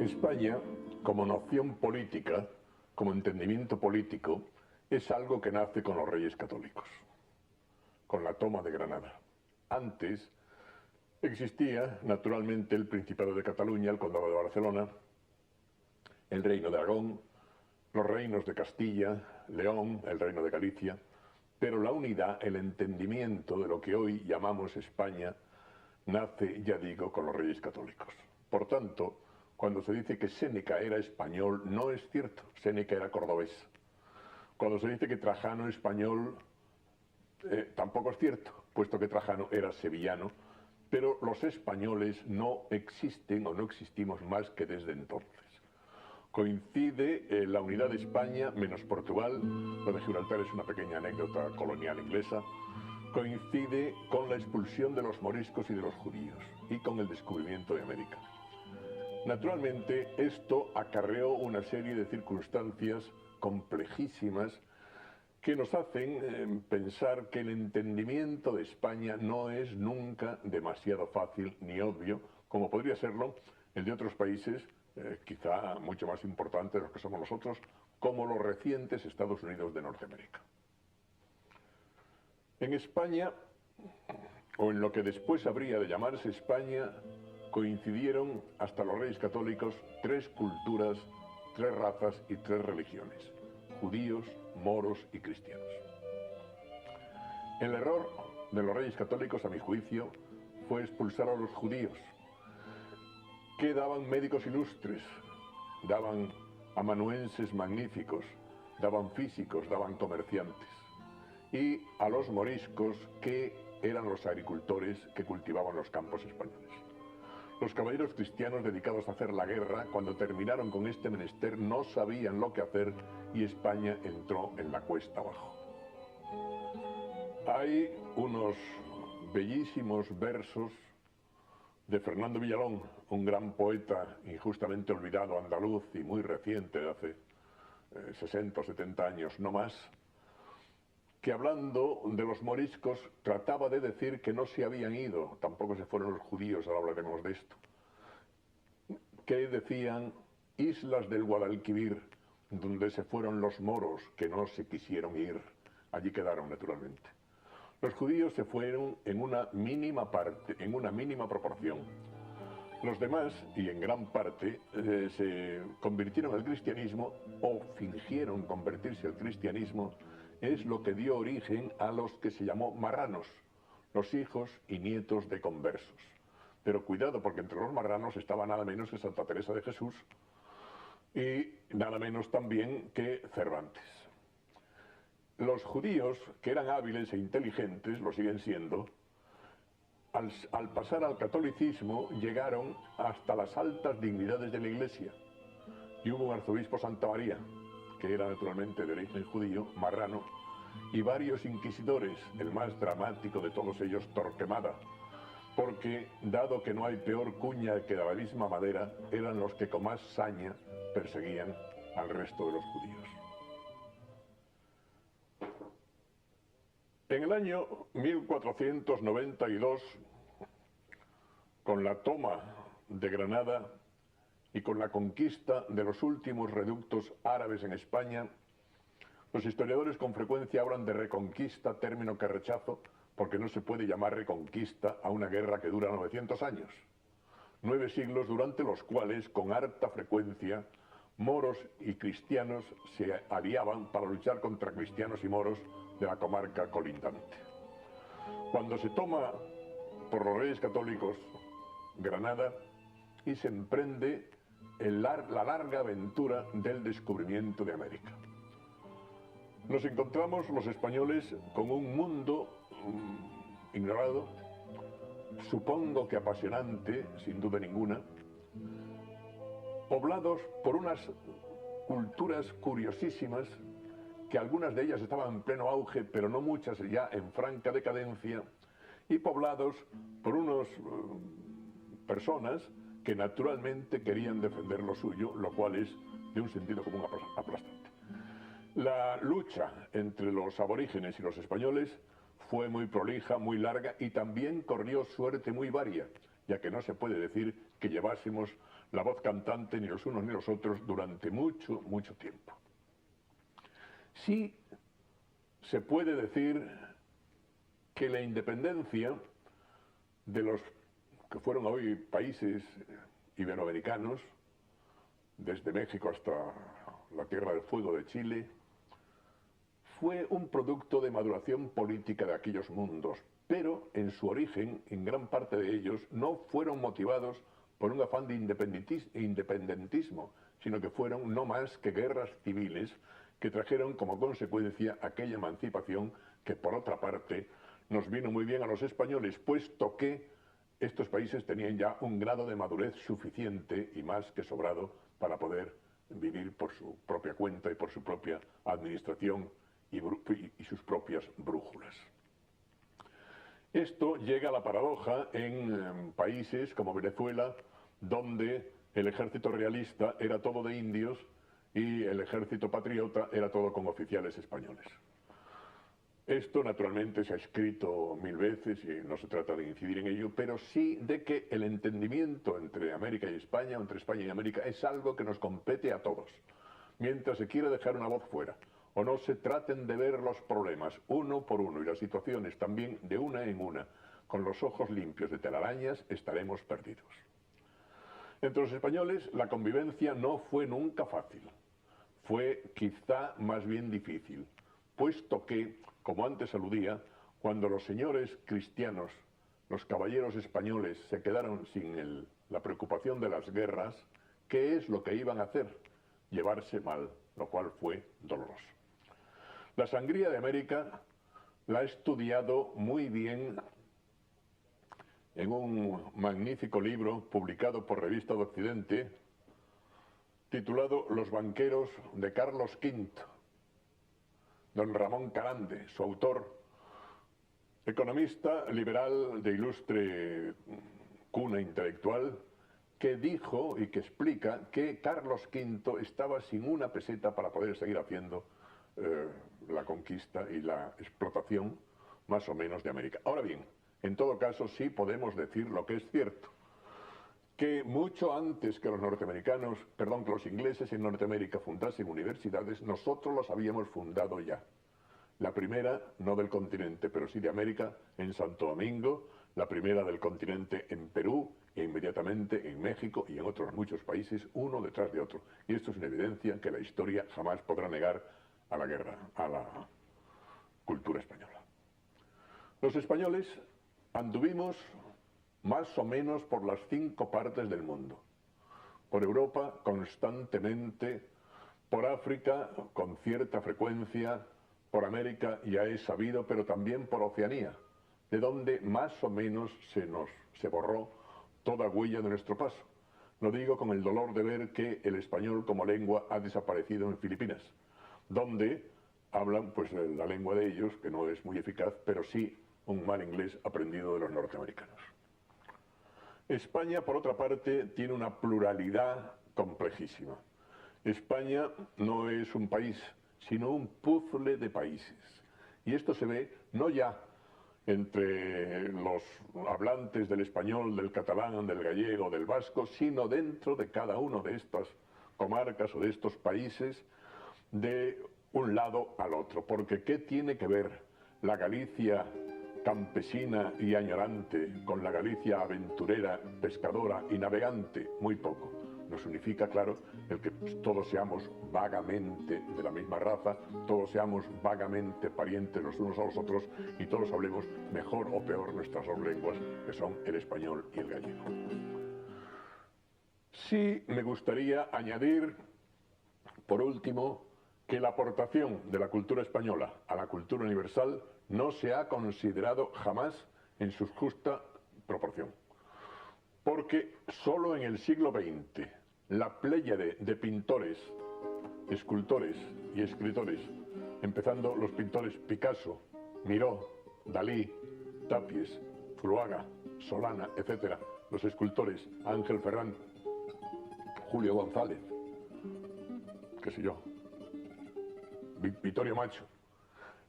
España, como noción política, como entendimiento político, es algo que nace con los Reyes Católicos, con la toma de Granada. Antes existía, naturalmente, el Principado de Cataluña, el Condado de Barcelona, el Reino de Aragón, los reinos de Castilla, León, el Reino de Galicia, pero la unidad, el entendimiento de lo que hoy llamamos España, nace, ya digo, con los Reyes Católicos. Por tanto, cuando se dice que Séneca era español, no es cierto. Séneca era cordobés. Cuando se dice que Trajano es español, tampoco es cierto, puesto que Trajano era sevillano, pero los españoles no existen o no existimos más que desde entonces. Coincide la unidad de España, menos Portugal, lo de Gibraltar es una pequeña anécdota colonial inglesa, coincide con la expulsión de los moriscos y de los judíos y con el descubrimiento de América. Naturalmente, esto acarreó una serie de circunstancias complejísimas que nos hacen pensar que el entendimiento de España no es nunca demasiado fácil ni obvio, como podría serlo el de otros países, quizá mucho más importantes de los que somos nosotros, como los recientes Estados Unidos de Norteamérica. En España, o en lo que después habría de llamarse España, coincidieron hasta los Reyes Católicos tres culturas, tres razas y tres religiones: judíos, moros y cristianos. El error de los Reyes Católicos, a mi juicio, fue expulsar a los judíos, que daban médicos ilustres, daban amanuenses magníficos, daban físicos, daban comerciantes, y a los moriscos, que eran los agricultores que cultivaban los campos españoles. Los caballeros cristianos dedicados a hacer la guerra, cuando terminaron con este menester, no sabían lo que hacer y España entró en la cuesta abajo. Hay unos bellísimos versos de Fernando Villalón, un gran poeta injustamente olvidado andaluz y muy reciente, de hace 60 o 70 años, no más, que hablando de los moriscos trataba de decir que no se habían ido, tampoco se fueron los judíos, ahora hablaremos de esto, que decían: islas del Guadalquivir, donde se fueron los moros que no se quisieron ir, allí quedaron naturalmente. Los judíos se fueron en una mínima parte, en una mínima proporción. Los demás, y en gran parte, se convirtieron al cristianismo o fingieron convertirse al cristianismo. Es lo que dio origen a los que se llamó marranos, los hijos y nietos de conversos. Pero cuidado, porque entre los marranos estaba nada menos que Santa Teresa de Jesús y nada menos también que Cervantes. Los judíos, que eran hábiles e inteligentes, lo siguen siendo, al pasar al catolicismo llegaron hasta las altas dignidades de la Iglesia. Y hubo un arzobispo, Santa María, que era naturalmente de origen judío, marrano, y varios inquisidores, el más dramático de todos ellos, Torquemada, porque, dado que no hay peor cuña que la misma madera, eran los que con más saña perseguían al resto de los judíos. En el año 1492, con la toma de Granada y con la conquista de los últimos reductos árabes en España, los historiadores con frecuencia hablan de reconquista, término que rechazo, porque no se puede llamar reconquista a una guerra que dura 900 años. 9 siglos durante los cuales, con harta frecuencia, moros y cristianos se aliaban para luchar contra cristianos y moros de la comarca colindante. Cuando se toma por los Reyes Católicos Granada y se emprende la larga aventura del descubrimiento de América, nos encontramos los españoles con un mundo ignorado, supongo que apasionante, sin duda ninguna, poblados por unas culturas curiosísimas, que algunas de ellas estaban en pleno auge, pero no muchas ya en franca decadencia, y poblados por unas personas que naturalmente querían defender lo suyo, lo cual es de un sentido común aplastante. La lucha entre los aborígenes y los españoles fue muy prolija, muy larga, y también corrió suerte muy varia, ya que no se puede decir que llevásemos la voz cantante ni los unos ni los otros durante mucho, mucho tiempo. Sí se puede decir que la independencia de los que fueron hoy países iberoamericanos, desde México hasta la Tierra del Fuego de Chile, fue un producto de maduración política de aquellos mundos, pero en su origen, en gran parte de ellos, no fueron motivados por un afán de independentismo, sino que fueron no más que guerras civiles que trajeron como consecuencia aquella emancipación que, por otra parte, nos vino muy bien a los españoles, puesto que estos países tenían ya un grado de madurez suficiente y más que sobrado para poder vivir por su propia cuenta y por su propia administración y sus propias brújulas. Esto llega a la paradoja en países como Venezuela, donde el ejército realista era todo de indios y el ejército patriota era todo con oficiales españoles. Esto naturalmente se ha escrito 1000 veces y no se trata de incidir en ello, pero sí de que el entendimiento entre América y España, o entre España y América, es algo que nos compete a todos. Mientras se quiera dejar una voz fuera, o no se traten de ver los problemas uno por uno y las situaciones también de una en una, con los ojos limpios de telarañas, estaremos perdidos. Entre los españoles la convivencia no fue nunca fácil, fue quizá más bien difícil, puesto que, como antes aludía, cuando los señores cristianos, los caballeros españoles, se quedaron sin la preocupación de las guerras, ¿qué es lo que iban a hacer? Llevarse mal, lo cual fue doloroso. La sangría de América la he estudiado muy bien en un magnífico libro publicado por Revista de Occidente, titulado Los banqueros de Carlos V, don Ramón Carande, su autor, economista liberal de ilustre cuna intelectual, que dijo y que explica que Carlos V estaba sin una peseta para poder seguir haciendo la conquista y la explotación más o menos de América. Ahora bien, en todo caso sí podemos decir lo que es cierto, que mucho antes que los norteamericanos, perdón, que los ingleses en Norteamérica fundasen universidades, nosotros los habíamos fundado ya. La primera, no del continente, pero sí de América, en Santo Domingo, la primera del continente en Perú, e inmediatamente en México y en otros muchos países, uno detrás de otro. Y esto es una evidencia que la historia jamás podrá negar a la guerra, a la cultura española. Los españoles anduvimos más o menos por las 5 partes del mundo. Por Europa constantemente, por África con cierta frecuencia, por América ya es sabido, pero también por Oceanía, de donde más o menos se borró toda huella de nuestro paso. Lo digo con el dolor de ver que el español como lengua ha desaparecido en Filipinas, donde hablan pues la lengua de ellos, que no es muy eficaz, pero sí un mal inglés aprendido de los norteamericanos. España, por otra parte, tiene una pluralidad complejísima. España no es un país, sino un puzzle de países. Y esto se ve no ya entre los hablantes del español, del catalán, del gallego, del vasco, sino dentro de cada uno de estas comarcas o de estos países, de un lado al otro. Porque ¿qué tiene que ver la Galicia campesina y añorante con la Galicia aventurera, pescadora y navegante? Muy poco. Nos unifica, claro, el que todos seamos vagamente de la misma raza, todos seamos vagamente parientes los unos a los otros y todos hablemos mejor o peor nuestras dos lenguas, que son el español y el gallego. Sí me gustaría añadir, por último, que la aportación de la cultura española a la cultura universal no se ha considerado jamás en su justa proporción. Porque solo en el siglo XX la pléyade de pintores, escultores y escritores, empezando los pintores Picasso, Miró, Dalí, Tapies, Zuloaga, Solana, etc., los escultores Ángel Ferrán, Julio González, qué sé yo, Vittorio Macho,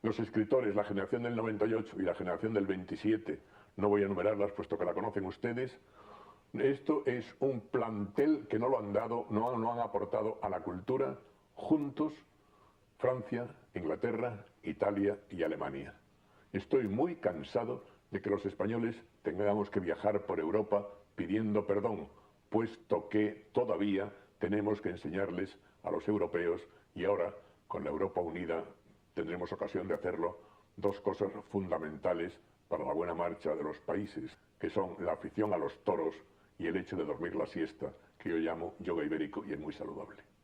los escritores, la generación del 98 y la generación del 27, no voy a enumerarlas puesto que la conocen ustedes, Esto es un plantel que no lo han dado, no han aportado a la cultura juntos Francia, Inglaterra, Italia y Alemania. Estoy muy cansado de que los españoles tengamos que viajar por Europa pidiendo perdón, puesto que todavía tenemos que enseñarles a los europeos, y ahora con la Europa unida tendremos ocasión de hacerlo, dos cosas fundamentales para la buena marcha de los países, que son la afición a los toros y el hecho de dormir la siesta, que yo llamo yoga ibérico y es muy saludable.